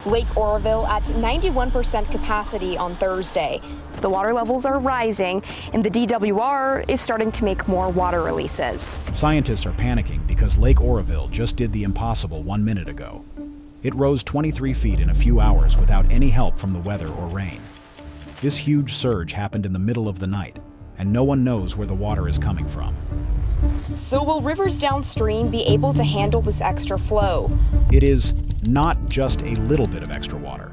Lake Oroville at 91% capacity on Thursday. The water levels are rising, and the DWR is starting to make more water releases. Scientists are panicking because Lake Oroville just did the impossible 1 minute ago. It rose 23 feet in a few hours without any help from the weather or rain. This huge surge happened in the middle of the night, and no one knows where the water is coming from. So will rivers downstream be able to handle this extra flow? It is not just a little bit of extra water.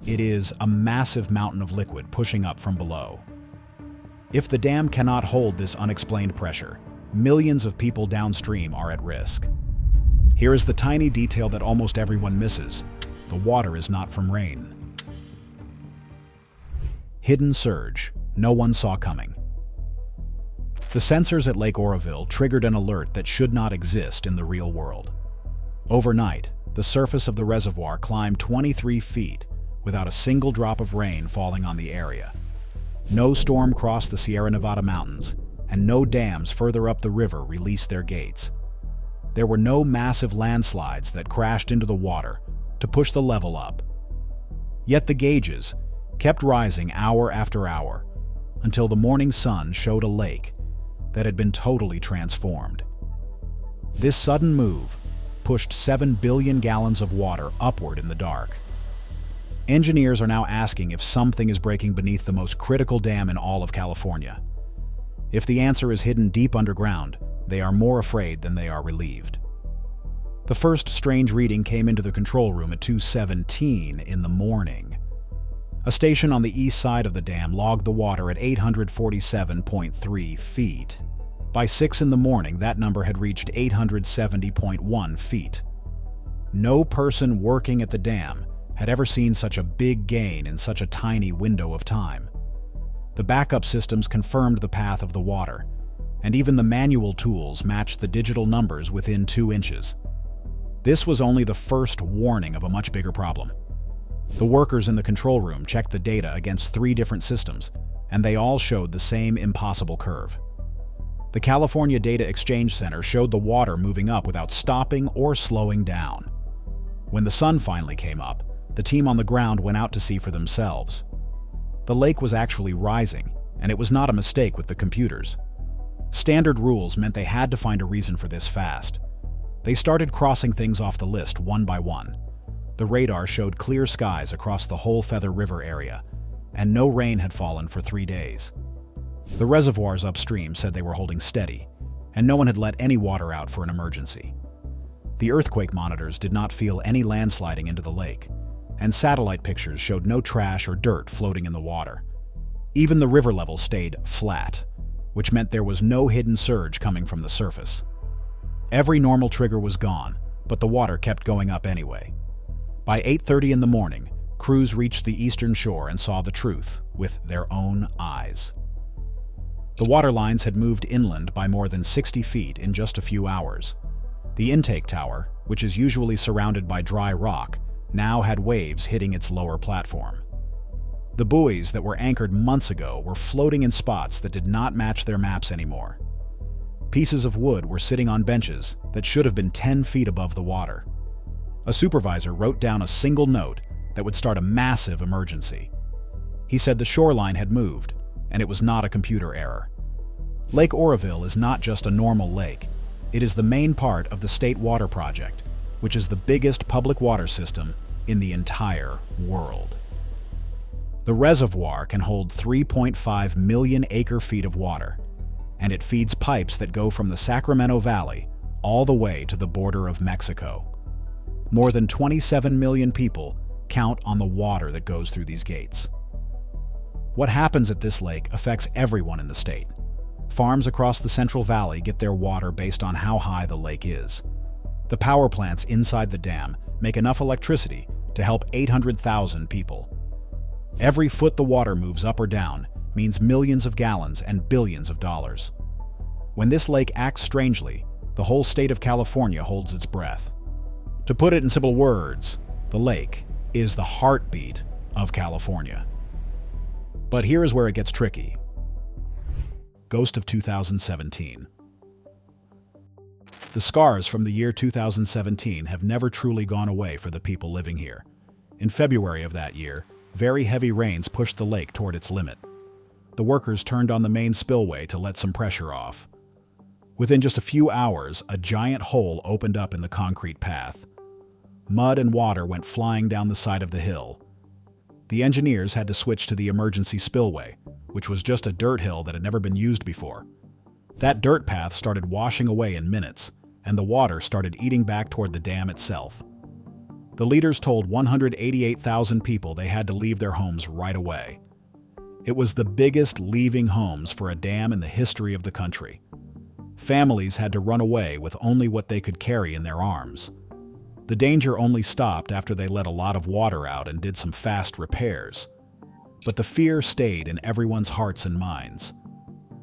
It is a massive mountain of liquid pushing up from below. If the dam cannot hold this unexplained pressure, millions of people downstream are at risk. Here is the tiny detail that almost everyone misses. The water is not from rain. Hidden surge, no one saw coming. The sensors at Lake Oroville triggered an alert that should not exist in the real world. Overnight, the surface of the reservoir climbed 23 feet without a single drop of rain falling on the area. No storm crossed the Sierra Nevada mountains, and no dams further up the river released their gates. There were no massive landslides that crashed into the water to push the level up. Yet the gauges kept rising hour after hour until the morning sun showed a lake that had been totally transformed. This sudden move pushed 7 billion gallons of water upward in the dark. Engineers are now asking if something is breaking beneath the most critical dam in all of California. If the answer is hidden deep underground, they are more afraid than they are relieved. The first strange reading came into the control room at 2:17 in the morning. A station on the east side of the dam logged the water at 847.3 feet. By 6 in the morning, that number had reached 870.1 feet. No person working at the dam had ever seen such a big gain in such a tiny window of time. The backup systems confirmed the path of the water, and even the manual tools matched the digital numbers within 2 inches. This was only the first warning of a much bigger problem. The workers in the control room checked the data against 3 different systems, and they all showed the same impossible curve. The California Data Exchange Center showed the water moving up without stopping or slowing down. When the sun finally came up, the team on the ground went out to see for themselves. The lake was actually rising, and it was not a mistake with the computers. Standard rules meant they had to find a reason for this fast. They started crossing things off the list one by one. The radar showed clear skies across the whole Feather River area, and no rain had fallen for 3 days. The reservoirs upstream said they were holding steady, and no one had let any water out for an emergency. The earthquake monitors did not feel any landsliding into the lake, and satellite pictures showed no trash or dirt floating in the water. Even the river level stayed flat, which meant there was no hidden surge coming from the surface. Every normal trigger was gone, but the water kept going up anyway. By 8:30 in the morning, crews reached the eastern shore and saw the truth with their own eyes. The water lines had moved inland by more than 60 feet in just a few hours. The intake tower, which is usually surrounded by dry rock, now had waves hitting its lower platform. The buoys that were anchored months ago were floating in spots that did not match their maps anymore. Pieces of wood were sitting on benches that should have been 10 feet above the water. A supervisor wrote down a single note that would start a massive emergency. He said the shoreline had moved, and it was not a computer error. Lake Oroville is not just a normal lake. It is the main part of the State Water Project, which is the biggest public water system in the entire world. The reservoir can hold 3.5 million acre-feet of water, and it feeds pipes that go from the Sacramento Valley all the way to the border of Mexico. More than 27 million people count on the water that goes through these gates. What happens at this lake affects everyone in the state. Farms across the Central Valley get their water based on how high the lake is. The power plants inside the dam make enough electricity to help 800,000 people. Every foot the water moves up or down means millions of gallons and billions of dollars. When this lake acts strangely, the whole state of California holds its breath. To put it in simple words, the lake is the heartbeat of California. But here is where it gets tricky. Ghost of 2017. The scars from the year 2017 have never truly gone away for the people living here. In February of that year, very heavy rains pushed the lake toward its limit. The workers turned on the main spillway to let some pressure off. Within just a few hours, a giant hole opened up in the concrete path. Mud and water went flying down the side of the hill. The engineers had to switch to the emergency spillway, which was just a dirt hill that had never been used before. That dirt path started washing away in minutes, and the water started eating back toward the dam itself. The leaders told 188,000 people they had to leave their homes right away. It was the biggest leaving homes for a dam in the history of the country. Families had to run away with only what they could carry in their arms. The danger only stopped after they let a lot of water out and did some fast repairs. But the fear stayed in everyone's hearts and minds.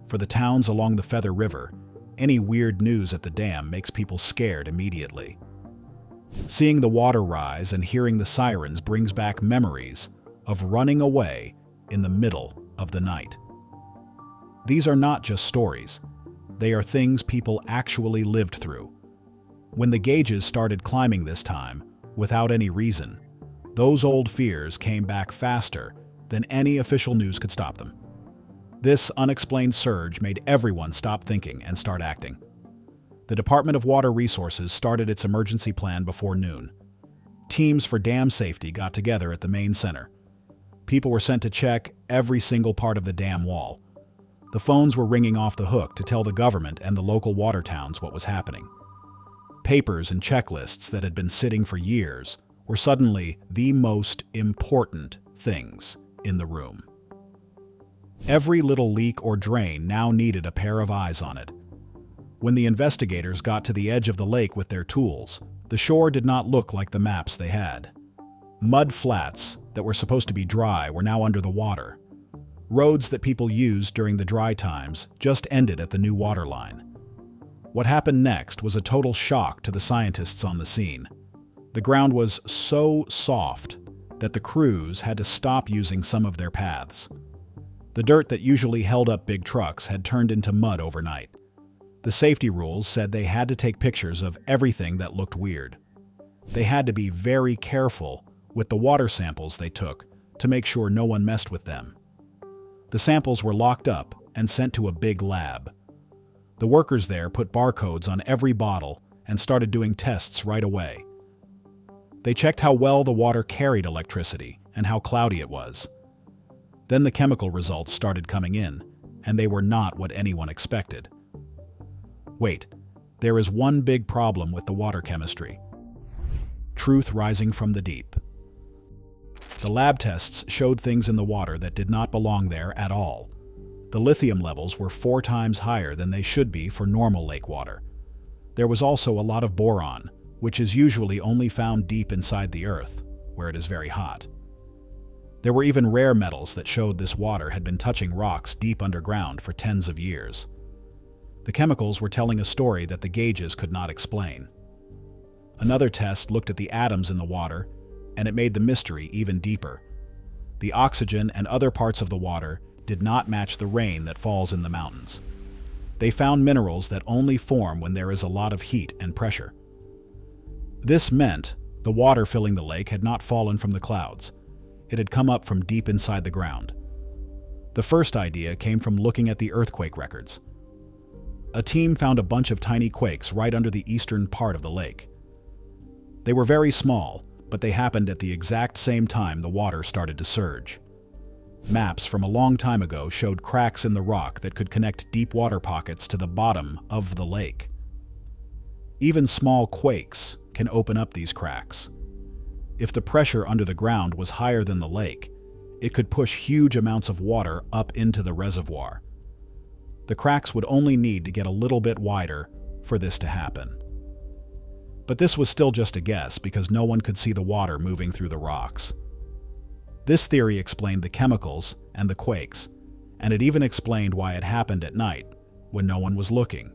For the towns along the Feather River, any weird news at the dam makes people scared immediately. Seeing the water rise and hearing the sirens brings back memories of running away in the middle of the night. These are not just stories. They are things people actually lived through. When the gauges started climbing this time, without any reason, those old fears came back faster than any official news could stop them. This unexplained surge made everyone stop thinking and start acting. The Department of Water Resources started its emergency plan before noon. Teams for dam safety got together at the main center. People were sent to check every single part of the dam wall. The phones were ringing off the hook to tell the government and the local water towns what was happening. Papers and checklists that had been sitting for years were suddenly the most important things in the room. Every little leak or drain now needed a pair of eyes on it. When the investigators got to the edge of the lake with their tools, the shore did not look like the maps they had. Mud flats that were supposed to be dry were now under the water. Roads that people used during the dry times just ended at the new water line. What happened next was a total shock to the scientists on the scene. The ground was so soft that the crews had to stop using some of their paths. The dirt that usually held up big trucks had turned into mud overnight. The safety rules said they had to take pictures of everything that looked weird. They had to be very careful with the water samples they took to make sure no one messed with them. The samples were locked up and sent to a big lab. The workers there put barcodes on every bottle and started doing tests right away. They checked how well the water carried electricity and how cloudy it was. Then the chemical results started coming in, and they were not what anyone expected. Wait, there is one big problem with the water chemistry. Truth rising from the deep. The lab tests showed things in the water that did not belong there at all. The lithium levels were 4 times higher than they should be for normal lake water. There was also a lot of boron, which is usually only found deep inside the earth, where it is very hot. There were even rare metals that showed this water had been touching rocks deep underground for tens of years. The chemicals were telling a story that the gauges could not explain. Another test looked at the atoms in the water, and it made the mystery even deeper. The oxygen and other parts of the water did not match the rain that falls in the mountains. They found minerals that only form when there is a lot of heat and pressure. This meant the water filling the lake had not fallen from the clouds. It had come up from deep inside the ground. The first idea came from looking at the earthquake records. A team found a bunch of tiny quakes right under the eastern part of the lake. They were very small, but they happened at the exact same time the water started to surge. Maps from a long time ago showed cracks in the rock that could connect deep water pockets to the bottom of the lake. Even small quakes can open up these cracks. If the pressure under the ground was higher than the lake, it could push huge amounts of water up into the reservoir. The cracks would only need to get a little bit wider for this to happen. But this was still just a guess because no one could see the water moving through the rocks. This theory explained the chemicals and the quakes, and it even explained why it happened at night when no one was looking.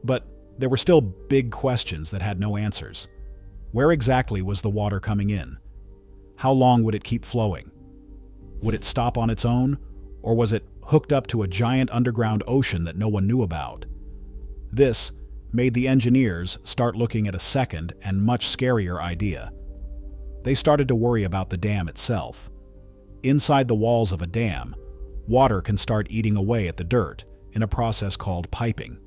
But there were still big questions that had no answers. Where exactly was the water coming in? How long would it keep flowing? Would it stop on its own, or was it hooked up to a giant underground ocean that no one knew about? This made the engineers start looking at a second and much scarier idea. They started to worry about the dam itself. Inside the walls of a dam, water can start eating away at the dirt in a process called piping.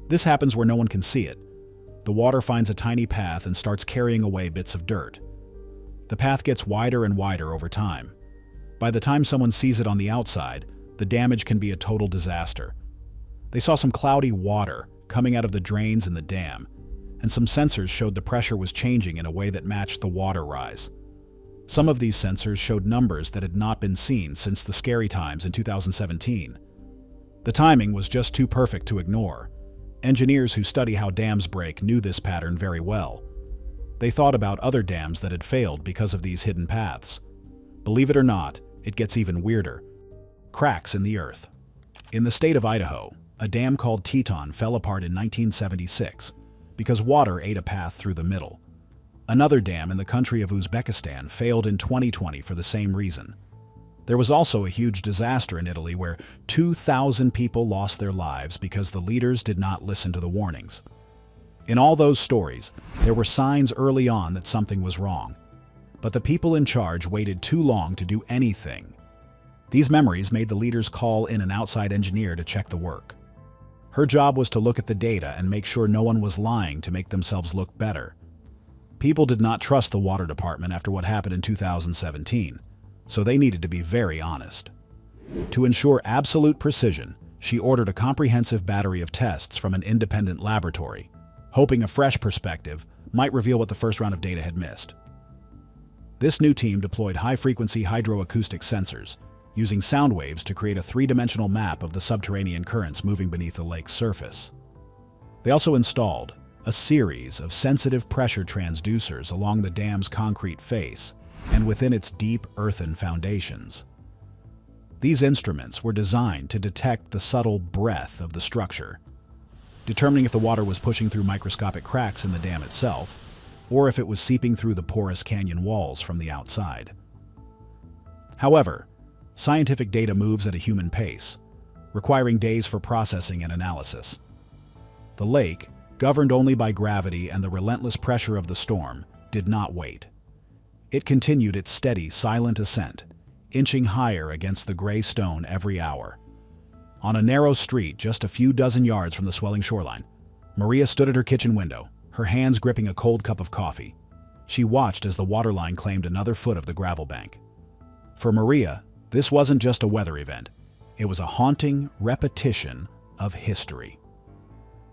This happens where no one can see it. The water finds a tiny path and starts carrying away bits of dirt. The path gets wider and wider over time. By the time someone sees it on the outside, the damage can be a total disaster. They saw some cloudy water coming out of the drains in the dam, and some sensors showed the pressure was changing in a way that matched the water rise. Some of these sensors showed numbers that had not been seen since the scary times in 2017. The timing was just too perfect to ignore. Engineers who study how dams break knew this pattern very well. They thought about other dams that had failed because of these hidden paths. Believe it or not, it gets even weirder. Cracks in the earth. In the state of Idaho, a dam called Teton fell apart in 1976 because water ate a path through the middle. Another dam in the country of Uzbekistan failed in 2020 for the same reason. There was also a huge disaster in Italy where 2,000 people lost their lives because the leaders did not listen to the warnings. In all those stories, there were signs early on that something was wrong, but the people in charge waited too long to do anything. These memories made the leaders call in an outside engineer to check the work. Her job was to look at the data and make sure no one was lying to make themselves look better. People did not trust the water department after what happened in 2017, so they needed to be very honest. To ensure absolute precision, she ordered a comprehensive battery of tests from an independent laboratory, hoping a fresh perspective might reveal what the first round of data had missed. This new team deployed high-frequency hydroacoustic sensors, using sound waves to create a three-dimensional map of the subterranean currents moving beneath the lake's surface. They also installed a series of sensitive pressure transducers along the dam's concrete face and within its deep earthen foundations. These instruments were designed to detect the subtle breath of the structure, determining if the water was pushing through microscopic cracks in the dam itself, or if it was seeping through the porous canyon walls from the outside. However, scientific data moves at a human pace, requiring days for processing and analysis. The lake, governed only by gravity and the relentless pressure of the storm, did not wait. It continued its steady, silent ascent, inching higher against the gray stone every hour. On a narrow street just a few dozen yards from the swelling shoreline, Maria stood at her kitchen window, her hands gripping a cold cup of coffee. She watched as the waterline claimed another foot of the gravel bank. For Maria, this wasn't just a weather event. It was a haunting repetition of history.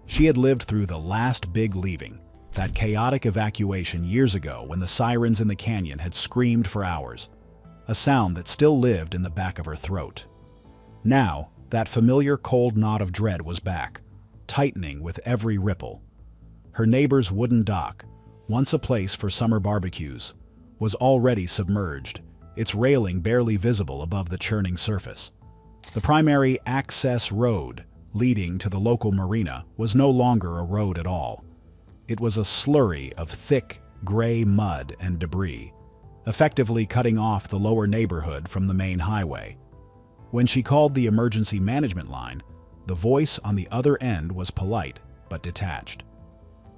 She had lived through the last big leaving, that chaotic evacuation years ago when the sirens in the canyon had screamed for hours, a sound that still lived in the back of her throat. Now, that familiar cold knot of dread was back, tightening with every ripple. Her neighbor's wooden dock, once a place for summer barbecues, was already submerged, its railing barely visible above the churning surface. The primary access road leading to the local marina was no longer a road at all. It was a slurry of thick, gray mud and debris, effectively cutting off the lower neighborhood from the main highway. When she called the emergency management line, the voice on the other end was polite but detached.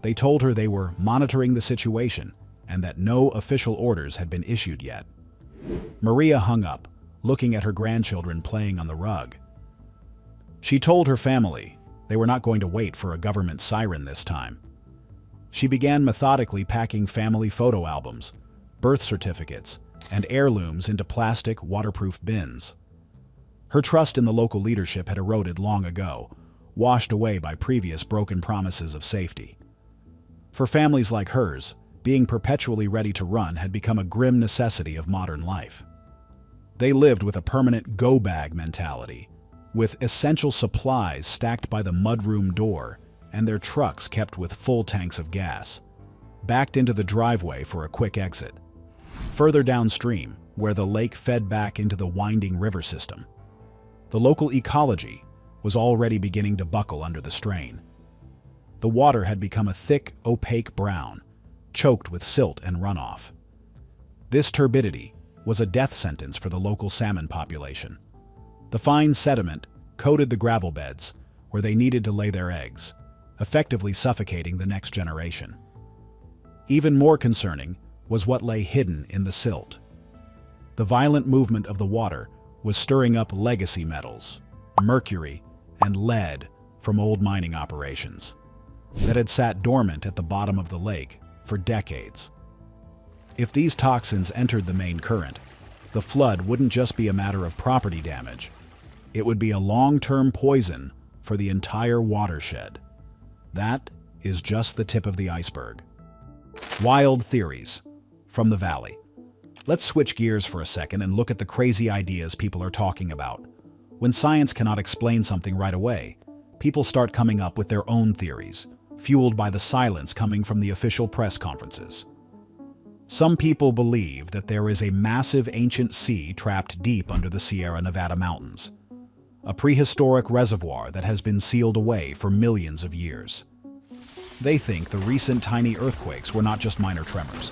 They told her they were monitoring the situation and that no official orders had been issued yet. Maria hung up, looking at her grandchildren playing on the rug. She told her family they were not going to wait for a government siren this time. She began methodically packing family photo albums, birth certificates, and heirlooms into plastic, waterproof bins. Her trust in the local leadership had eroded long ago, washed away by previous broken promises of safety. For families like hers, being perpetually ready to run had become a grim necessity of modern life. They lived with a permanent go-bag mentality, with essential supplies stacked by the mudroom door and their trucks kept with full tanks of gas, backed into the driveway for a quick exit. Further downstream, where the lake fed back into the winding river system, the local ecology was already beginning to buckle under the strain. The water had become a thick, opaque brown, choked with silt and runoff. This turbidity was a death sentence for the local salmon population. The fine sediment coated the gravel beds where they needed to lay their eggs, effectively suffocating the next generation. Even more concerning was what lay hidden in the silt. The violent movement of the water was stirring up legacy metals, mercury, and lead from old mining operations that had sat dormant at the bottom of the lake for decades. If these toxins entered the main current, the flood wouldn't just be a matter of property damage. It would be a long-term poison for the entire watershed. That is just the tip of the iceberg. Wild theories from the valley. Let's switch gears for a second and look at the crazy ideas people are talking about. When science cannot explain something right away, people start coming up with their own theories, fueled by the silence coming from the official press conferences. Some people believe that there is a massive ancient sea trapped deep under the Sierra Nevada mountains, a prehistoric reservoir that has been sealed away for millions of years. They think the recent tiny earthquakes were not just minor tremors,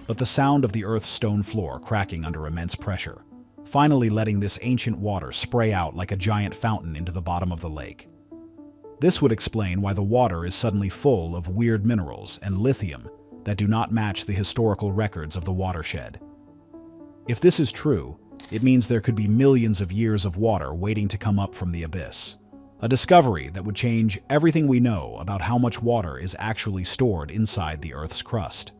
but the sound of the Earth's stone floor cracking under immense pressure, finally letting this ancient water spray out like a giant fountain into the bottom of the lake. This would explain why the water is suddenly full of weird minerals and lithium that do not match the historical records of the watershed. If this is true, it means there could be millions of years of water waiting to come up from the abyss. A discovery that would change everything we know about how much water is actually stored inside the Earth's crust.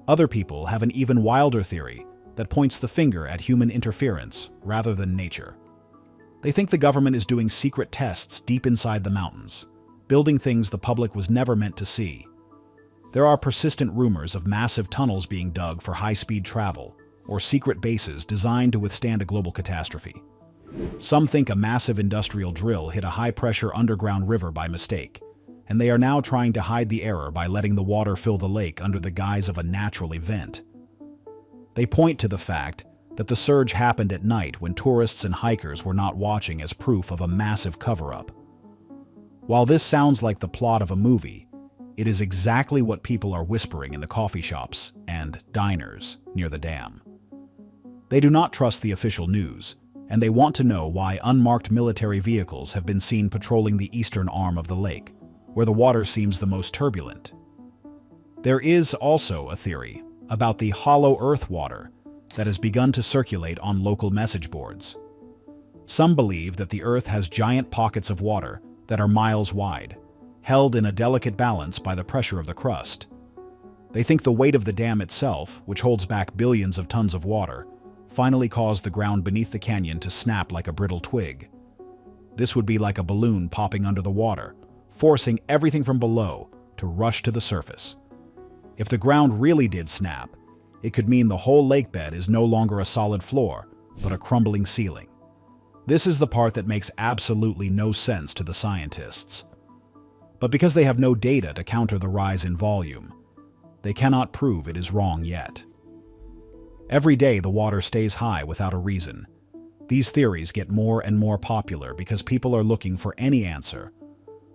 Other people have an even wilder theory that points the finger at human interference rather than nature. They think the government is doing secret tests deep inside the mountains, building things the public was never meant to see. There are persistent rumors of massive tunnels being dug for high-speed travel, or secret bases designed to withstand a global catastrophe. Some think a massive industrial drill hit a high-pressure underground river by mistake, and they are now trying to hide the error by letting the water fill the lake under the guise of a natural event. They point to the fact that the surge happened at night when tourists and hikers were not watching as proof of a massive cover-up. While this sounds like the plot of a movie, it is exactly what people are whispering in the coffee shops and diners near the dam. They do not trust the official news, and they want to know why unmarked military vehicles have been seen patrolling the eastern arm of the lake, where the water seems the most turbulent. There is also a theory about the hollow earth water that has begun to circulate on local message boards. Some believe that the Earth has giant pockets of water that are miles wide, held in a delicate balance by the pressure of the crust. They think the weight of the dam itself, which holds back billions of tons of water, finally caused the ground beneath the canyon to snap like a brittle twig. This would be like a balloon popping under the water, forcing everything from below to rush to the surface. If the ground really did snap, it could mean the whole lake bed is no longer a solid floor, but a crumbling ceiling. This is the part that makes absolutely no sense to the scientists. But because they have no data to counter the rise in volume, they cannot prove it is wrong yet. Every day the water stays high without a reason. These theories get more and more popular because people are looking for any answer.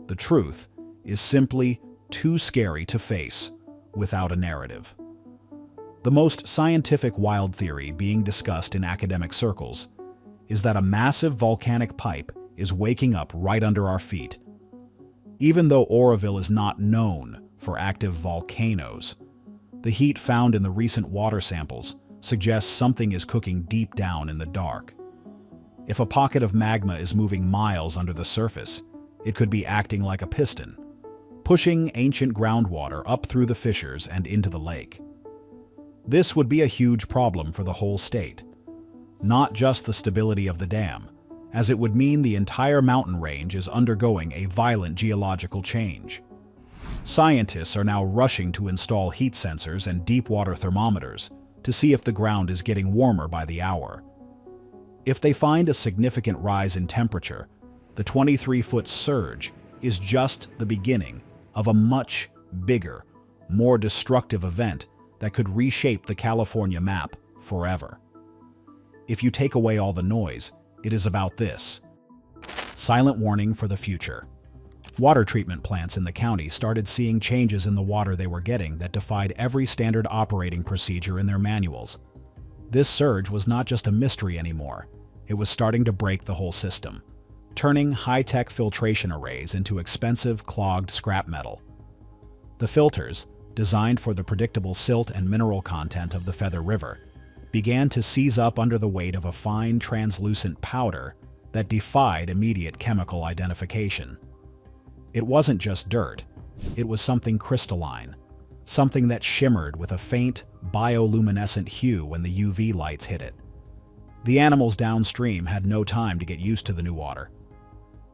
The truth is simply too scary to face without a narrative. The most scientific wild theory being discussed in academic circles is that a massive volcanic pipe is waking up right under our feet. Even though Oroville is not known for active volcanoes, the heat found in the recent water samples suggests something is cooking deep down in the dark. If a pocket of magma is moving miles under the surface, it could be acting like a piston, pushing ancient groundwater up through the fissures and into the lake. This would be a huge problem for the whole state, not just the stability of the dam, as it would mean the entire mountain range is undergoing a violent geological change. Scientists are now rushing to install heat sensors and deep water thermometers to see if the ground is getting warmer by the hour. If they find a significant rise in temperature, the 23-foot surge is just the beginning of a much bigger, more destructive event that could reshape the California map forever. If you take away all the noise, it is about this. Silent warning for the future. Water treatment plants in the county started seeing changes in the water they were getting that defied every standard operating procedure in their manuals. This surge was not just a mystery anymore. It was starting to break the whole system, turning high-tech filtration arrays into expensive, clogged scrap metal. The filters, designed for the predictable silt and mineral content of the Feather River, began to seize up under the weight of a fine, translucent powder that defied immediate chemical identification. It wasn't just dirt, it was something crystalline, something that shimmered with a faint, bioluminescent hue when the UV lights hit it. The animals downstream had no time to get used to the new water.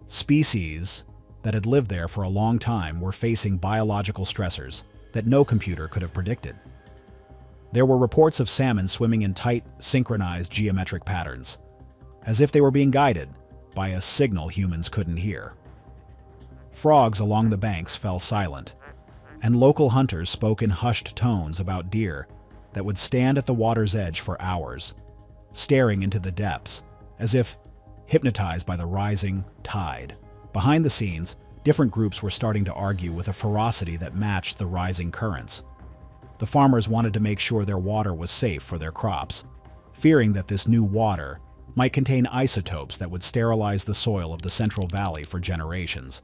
Species that had lived there for a long time were facing biological stressors that no computer could have predicted. There were reports of salmon swimming in tight, synchronized geometric patterns, as if they were being guided by a signal humans couldn't hear. Frogs along the banks fell silent, and local hunters spoke in hushed tones about deer that would stand at the water's edge for hours, staring into the depths, as if hypnotized by the rising tide. Behind the scenes, different groups were starting to argue with a ferocity that matched the rising currents. The farmers wanted to make sure their water was safe for their crops, fearing that this new water might contain isotopes that would sterilize the soil of the Central Valley for generations.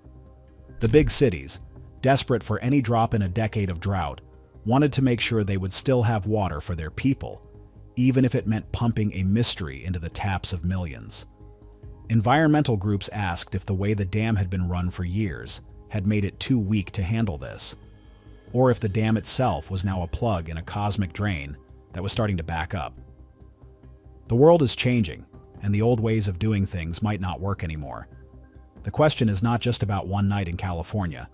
The big cities, desperate for any drop in a decade of drought, wanted to make sure they would still have water for their people, even if it meant pumping a mystery into the taps of millions. Environmental groups asked if the way the dam had been run for years had made it too weak to handle this, or if the dam itself was now a plug in a cosmic drain that was starting to back up. The world is changing, and the old ways of doing things might not work anymore. The question is not just about one night in California.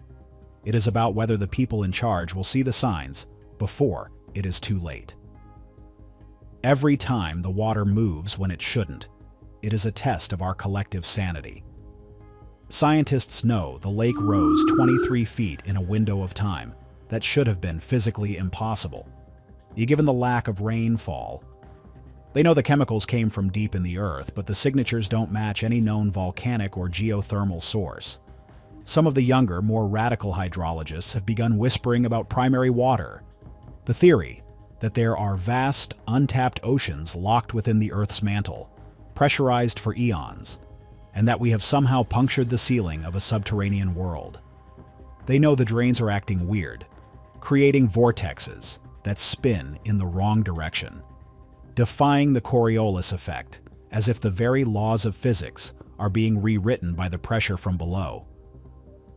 It is about whether the people in charge will see the signs before it is too late. Every time the water moves when it shouldn't, it is a test of our collective sanity. Scientists know the lake rose 23 feet in a window of time that should have been physically impossible, given the lack of rainfall. They know the chemicals came from deep in the earth, but the signatures don't match any known volcanic or geothermal source. Some of the younger, more radical hydrologists have begun whispering about primary water, the theory that there are vast, untapped oceans locked within the Earth's mantle, pressurized for eons, and that we have somehow punctured the ceiling of a subterranean world. They know the drains are acting weird, creating vortexes that spin in the wrong direction, defying the Coriolis effect, as if the very laws of physics are being rewritten by the pressure from below.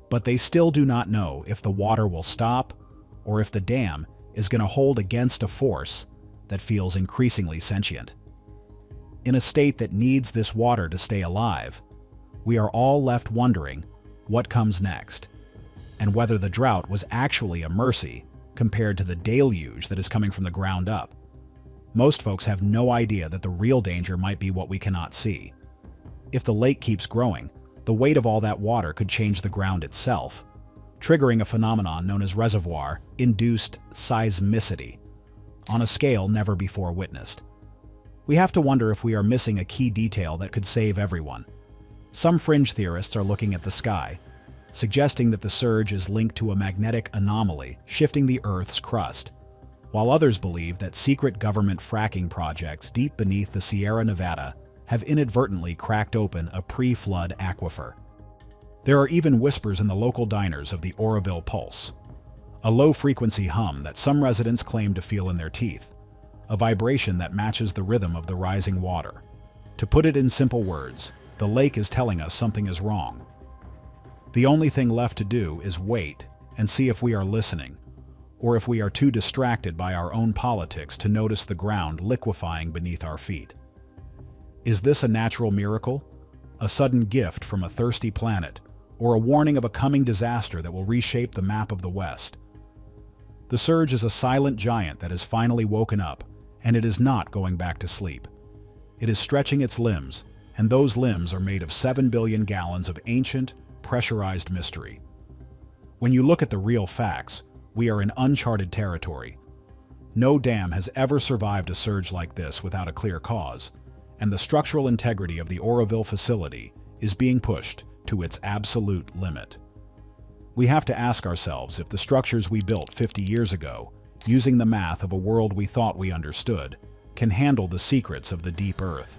But they still do not know if the water will stop or if the dam is going to hold against a force that feels increasingly sentient. In a state that needs this water to stay alive, we are all left wondering what comes next, and whether the drought was actually a mercy compared to the deluge that is coming from the ground up. Most folks have no idea that the real danger might be what we cannot see. If the lake keeps growing, the weight of all that water could change the ground itself, triggering a phenomenon known as reservoir-induced seismicity, on a scale never before witnessed. We have to wonder if we are missing a key detail that could save everyone. Some fringe theorists are looking at the sky, suggesting that the surge is linked to a magnetic anomaly shifting the Earth's crust, while others believe that secret government fracking projects deep beneath the Sierra Nevada have inadvertently cracked open a pre-flood aquifer. There are even whispers in the local diners of the Oroville pulse, a low-frequency hum that some residents claim to feel in their teeth, a vibration that matches the rhythm of the rising water. To put it in simple words, the lake is telling us something is wrong. The only thing left to do is wait and see if we are listening, or if we are too distracted by our own politics to notice the ground liquefying beneath our feet. Is this a natural miracle, a sudden gift from a thirsty planet, or a warning of a coming disaster that will reshape the map of the West? The surge is a silent giant that has finally woken up, and it is not going back to sleep. It is stretching its limbs, and those limbs are made of 7 billion gallons of ancient, pressurized mystery. When you look at the real facts, we are in uncharted territory. No dam has ever survived a surge like this without a clear cause, and the structural integrity of the Oroville facility is being pushed to its absolute limit. We have to ask ourselves if the structures we built 50 years ago, using the math of a world we thought we understood, can handle the secrets of the deep earth.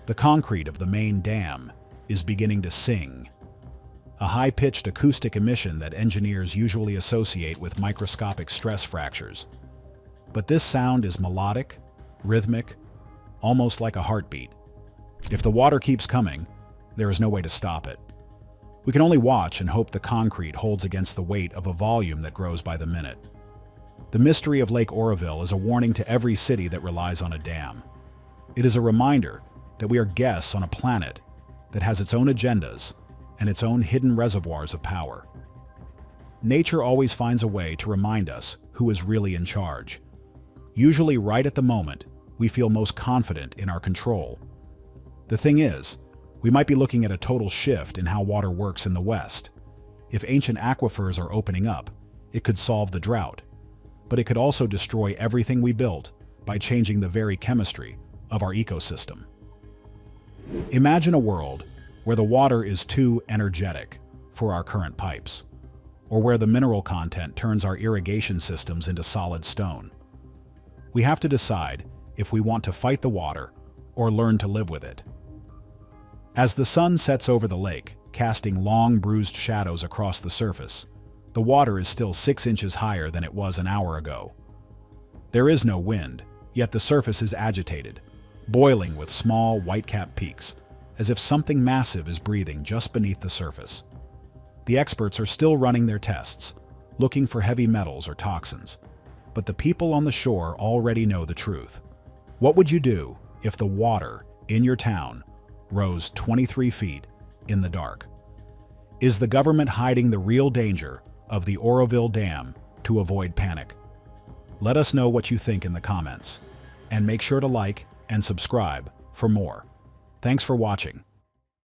The concrete of the main dam is beginning to sing. a high-pitched acoustic emission that engineers usually associate with microscopic stress fractures. But this sound is melodic, rhythmic, almost like a heartbeat. If the water keeps coming, there is no way to stop it. We can only watch and hope the concrete holds against the weight of a volume that grows by the minute. The mystery of Lake Oroville is a warning to every city that relies on a dam. It is a reminder that we are guests on a planet that has its own agendas and its own hidden reservoirs of power. Nature always finds a way to remind us who is really in charge. Usually right at the moment, we feel most confident in our control. The thing is, we might be looking at a total shift in how water works in the West. If ancient aquifers are opening up, it could solve the drought. But it could also destroy everything we built by changing the very chemistry of our ecosystem. Imagine a world where the water is too energetic for our current pipes, or where the mineral content turns our irrigation systems into solid stone. We have to decide if we want to fight the water or learn to live with it. As the sun sets over the lake, casting long, bruised shadows across the surface, the water is still 6 inches higher than it was an hour ago. There is no wind, yet the surface is agitated, boiling with small, white-capped peaks, as if something massive is breathing just beneath the surface. The experts are still running their tests, looking for heavy metals or toxins, but the people on the shore already know the truth. What would you do if the water in your town rose 23 feet in the dark? Is the government hiding the real danger of the Oroville Dam to avoid panic? Let us know what you think in the comments, and make sure to like and subscribe for more. Thanks for watching.